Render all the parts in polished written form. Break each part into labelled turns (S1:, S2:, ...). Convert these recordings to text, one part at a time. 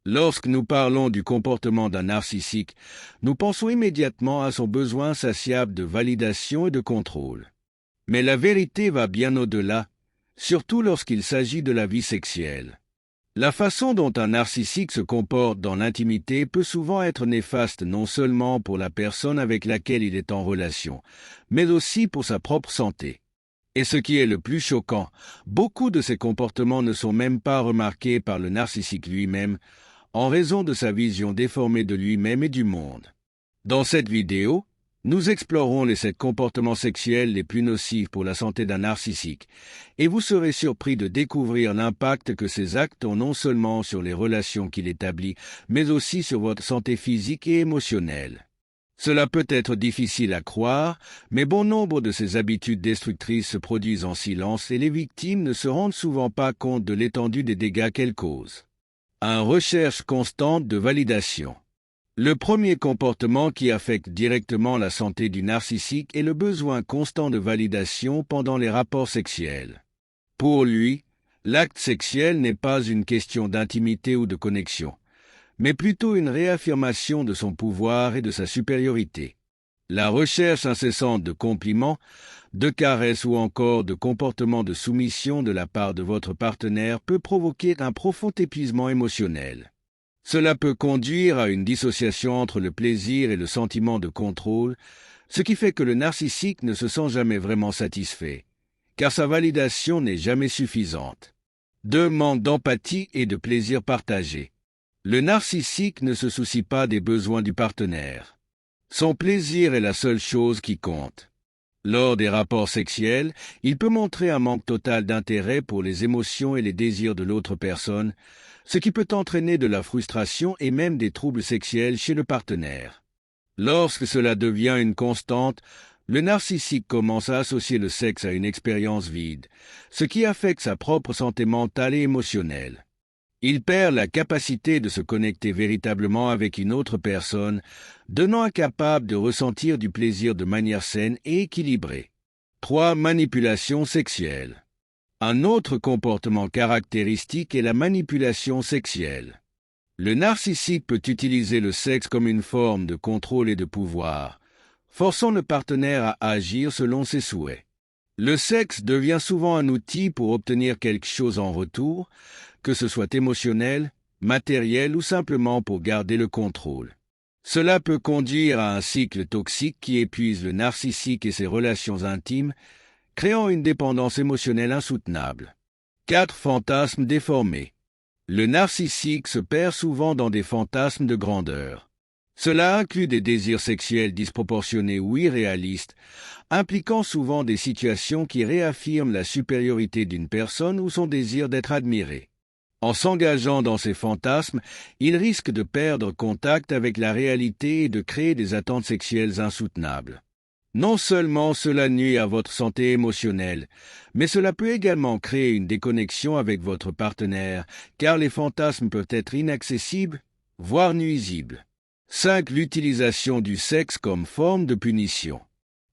S1: Lorsque nous parlons du comportement d'un narcissique, nous pensons immédiatement à son besoin insatiable de validation et de contrôle. Mais la vérité va bien au-delà, surtout lorsqu'il s'agit de la vie sexuelle. La façon dont un narcissique se comporte dans l'intimité peut souvent être néfaste non seulement pour la personne avec laquelle il est en relation, mais aussi pour sa propre santé. Et ce qui est le plus choquant, beaucoup de ces comportements ne sont même pas remarqués par le narcissique lui-même, en raison de sa vision déformée de lui-même et du monde. Dans cette vidéo, nous explorons les 7 comportements sexuels les plus nocifs pour la santé d'un narcissique, et vous serez surpris de découvrir l'impact que ces actes ont non seulement sur les relations qu'il établit, mais aussi sur votre santé physique et émotionnelle. Cela peut être difficile à croire, mais bon nombre de ces habitudes destructrices se produisent en silence et les victimes ne se rendent souvent pas compte de l'étendue des dégâts qu'elles causent. Une recherche constante de validation. Le premier comportement qui affecte directement la santé du narcissique est le besoin constant de validation pendant les rapports sexuels. Pour lui, l'acte sexuel n'est pas une question d'intimité ou de connexion, mais plutôt une réaffirmation de son pouvoir et de sa supériorité. La recherche incessante de compliments, de caresses ou encore de comportements de soumission de la part de votre partenaire peut provoquer un profond épuisement émotionnel. Cela peut conduire à une dissociation entre le plaisir et le sentiment de contrôle, ce qui fait que le narcissique ne se sent jamais vraiment satisfait, car sa validation n'est jamais suffisante. 2. Manque d'empathie et de plaisir partagé. Le narcissique ne se soucie pas des besoins du partenaire. Son plaisir est la seule chose qui compte. Lors des rapports sexuels, il peut montrer un manque total d'intérêt pour les émotions et les désirs de l'autre personne, ce qui peut entraîner de la frustration et même des troubles sexuels chez le partenaire. Lorsque cela devient une constante, le narcissique commence à associer le sexe à une expérience vide, ce qui affecte sa propre santé mentale et émotionnelle. Il perd la capacité de se connecter véritablement avec une autre personne, devenant incapable de ressentir du plaisir de manière saine et équilibrée. 3. Manipulation sexuelle. Un autre comportement caractéristique est la manipulation sexuelle. Le narcissique peut utiliser le sexe comme une forme de contrôle et de pouvoir, forçant le partenaire à agir selon ses souhaits. Le sexe devient souvent un outil pour obtenir quelque chose en retour, que ce soit émotionnel, matériel ou simplement pour garder le contrôle. Cela peut conduire à un cycle toxique qui épuise le narcissique et ses relations intimes, créant une dépendance émotionnelle insoutenable. 4. Fantasmes déformés. Le narcissique se perd souvent dans des fantasmes de grandeur. Cela inclut des désirs sexuels disproportionnés ou irréalistes, impliquant souvent des situations qui réaffirment la supériorité d'une personne ou son désir d'être admiré. En s'engageant dans ces fantasmes, il risque de perdre contact avec la réalité et de créer des attentes sexuelles insoutenables. Non seulement cela nuit à votre santé émotionnelle, mais cela peut également créer une déconnexion avec votre partenaire, car les fantasmes peuvent être inaccessibles, voire nuisibles. 5. L'utilisation du sexe comme forme de punition.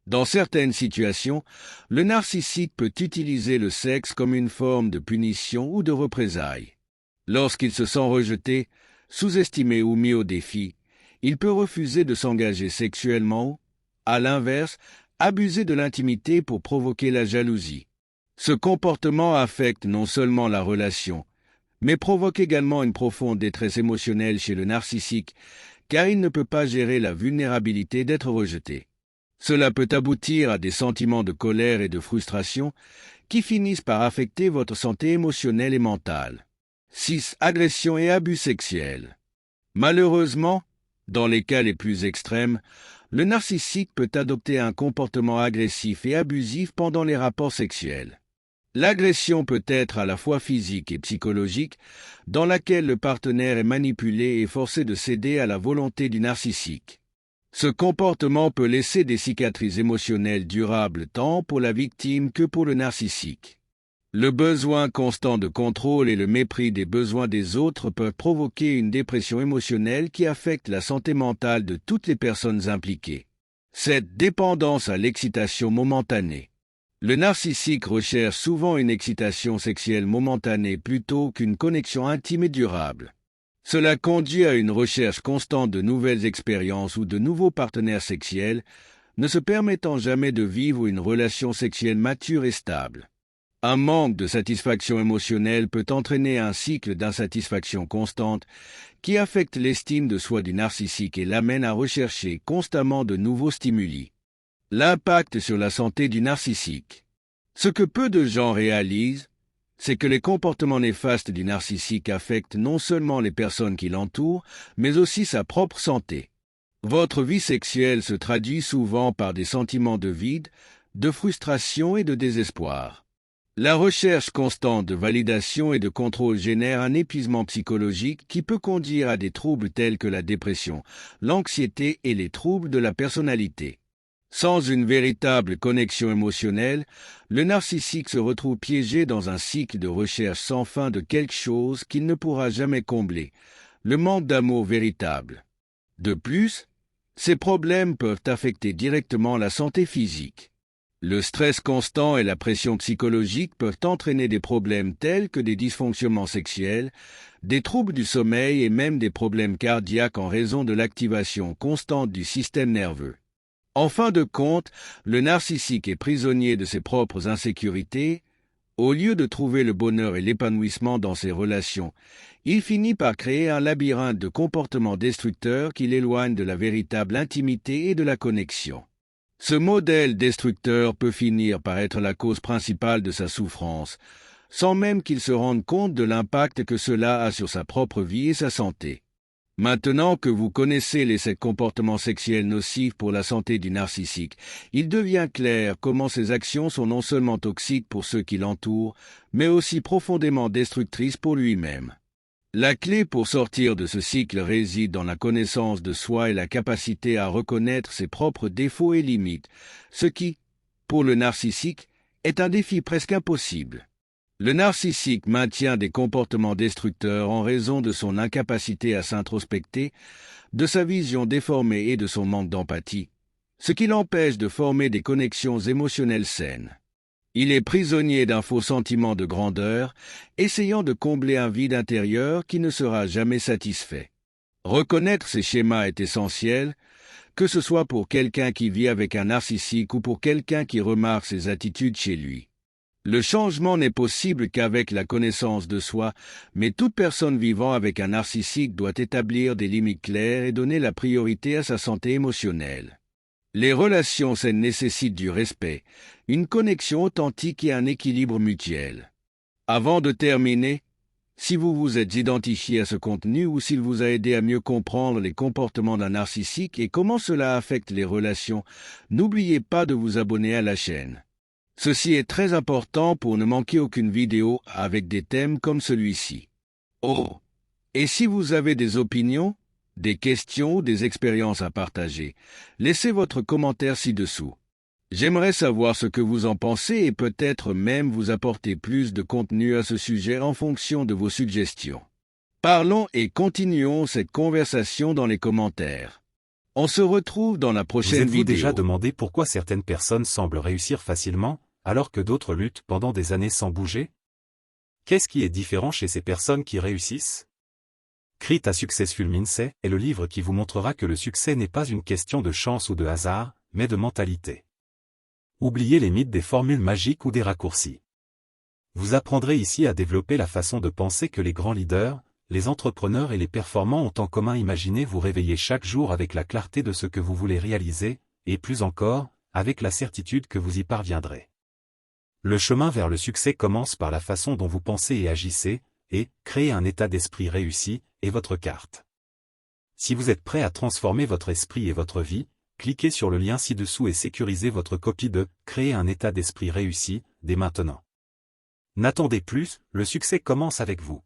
S1: Dans certaines situations, le narcissique peut utiliser le sexe comme une forme de punition ou de représailles. Lorsqu'il se sent rejeté, sous-estimé ou mis au défi, il peut refuser de s'engager sexuellement ou, à l'inverse, abuser de l'intimité pour provoquer la jalousie. Ce comportement affecte non seulement la relation, mais provoque également une profonde détresse émotionnelle chez le narcissique, car il ne peut pas gérer la vulnérabilité d'être rejeté. Cela peut aboutir à des sentiments de colère et de frustration qui finissent par affecter votre santé émotionnelle et mentale. 6. Agression et abus sexuels. Malheureusement, dans les cas les plus extrêmes, le narcissique peut adopter un comportement agressif et abusif pendant les rapports sexuels. L'agression peut être à la fois physique et psychologique, dans laquelle le partenaire est manipulé et forcé de céder à la volonté du narcissique. Ce comportement peut laisser des cicatrices émotionnelles durables tant pour la victime que pour le narcissique. Le besoin constant de contrôle et le mépris des besoins des autres peuvent provoquer une dépression émotionnelle qui affecte la santé mentale de toutes les personnes impliquées. Cette dépendance à l'excitation momentanée. Le narcissique recherche souvent une excitation sexuelle momentanée plutôt qu'une connexion intime et durable. Cela conduit à une recherche constante de nouvelles expériences ou de nouveaux partenaires sexuels, ne se permettant jamais de vivre une relation sexuelle mature et stable. Un manque de satisfaction émotionnelle peut entraîner un cycle d'insatisfaction constante qui affecte l'estime de soi du narcissique et l'amène à rechercher constamment de nouveaux stimuli. L'impact sur la santé du narcissique. Ce que peu de gens réalisent, c'est que les comportements néfastes du narcissique affectent non seulement les personnes qui l'entourent, mais aussi sa propre santé. Votre vie sexuelle se traduit souvent par des sentiments de vide, de frustration et de désespoir. La recherche constante de validation et de contrôle génère un épuisement psychologique qui peut conduire à des troubles tels que la dépression, l'anxiété et les troubles de la personnalité. Sans une véritable connexion émotionnelle, le narcissique se retrouve piégé dans un cycle de recherche sans fin de quelque chose qu'il ne pourra jamais combler, le manque d'amour véritable. De plus, ces problèmes peuvent affecter directement la santé physique. Le stress constant et la pression psychologique peuvent entraîner des problèmes tels que des dysfonctionnements sexuels, des troubles du sommeil et même des problèmes cardiaques en raison de l'activation constante du système nerveux. En fin de compte, le narcissique est prisonnier de ses propres insécurités. Au lieu de trouver le bonheur et l'épanouissement dans ses relations, il finit par créer un labyrinthe de comportements destructeurs qui l'éloignent de la véritable intimité et de la connexion. Ce modèle destructeur peut finir par être la cause principale de sa souffrance, sans même qu'il se rende compte de l'impact que cela a sur sa propre vie et sa santé. Maintenant que vous connaissez les 7 comportements sexuels nocifs pour la santé du narcissique, il devient clair comment ces actions sont non seulement toxiques pour ceux qui l'entourent, mais aussi profondément destructrices pour lui-même. La clé pour sortir de ce cycle réside dans la connaissance de soi et la capacité à reconnaître ses propres défauts et limites, ce qui, pour le narcissique, est un défi presque impossible. Le narcissique maintient des comportements destructeurs en raison de son incapacité à s'introspecter, de sa vision déformée et de son manque d'empathie, ce qui l'empêche de former des connexions émotionnelles saines. Il est prisonnier d'un faux sentiment de grandeur, essayant de combler un vide intérieur qui ne sera jamais satisfait. Reconnaître ces schémas est essentiel, que ce soit pour quelqu'un qui vit avec un narcissique ou pour quelqu'un qui remarque ses attitudes chez lui. Le changement n'est possible qu'avec la connaissance de soi, mais toute personne vivant avec un narcissique doit établir des limites claires et donner la priorité à sa santé émotionnelle. Les relations saines nécessitent du respect, une connexion authentique et un équilibre mutuel. Avant de terminer, si vous vous êtes identifié à ce contenu ou s'il vous a aidé à mieux comprendre les comportements d'un narcissique et comment cela affecte les relations, n'oubliez pas de vous abonner à la chaîne. Ceci est très important pour ne manquer aucune vidéo avec des thèmes comme celui-ci. Oh! Et si vous avez des opinions, des questions ou des expériences à partager, laissez votre commentaire ci-dessous. J'aimerais savoir ce que vous en pensez et peut-être même vous apporter plus de contenu à ce sujet en fonction de vos suggestions. Parlons et continuons cette conversation dans les commentaires. On se retrouve dans la prochaine vidéo.
S2: Vous êtes-vous déjà demandé pourquoi certaines personnes semblent réussir facilement, alors que d'autres luttent pendant des années sans bouger? Qu'est-ce qui est différent chez ces personnes qui réussissent? Create a Successful Mindset est le livre qui vous montrera que le succès n'est pas une question de chance ou de hasard, mais de mentalité. Oubliez les mythes des formules magiques ou des raccourcis. Vous apprendrez ici à développer la façon de penser que les grands leaders, les entrepreneurs et les performants ont en commun. Imaginez vous réveiller chaque jour avec la clarté de ce que vous voulez réaliser, et plus encore, avec la certitude que vous y parviendrez. Le chemin vers le succès commence par la façon dont vous pensez et agissez, et créer un état d'esprit réussi est votre carte. Si vous êtes prêt à transformer votre esprit et votre vie, cliquez sur le lien ci-dessous et sécurisez votre copie de « Créer un état d'esprit réussi » dès maintenant. N'attendez plus, le succès commence avec vous.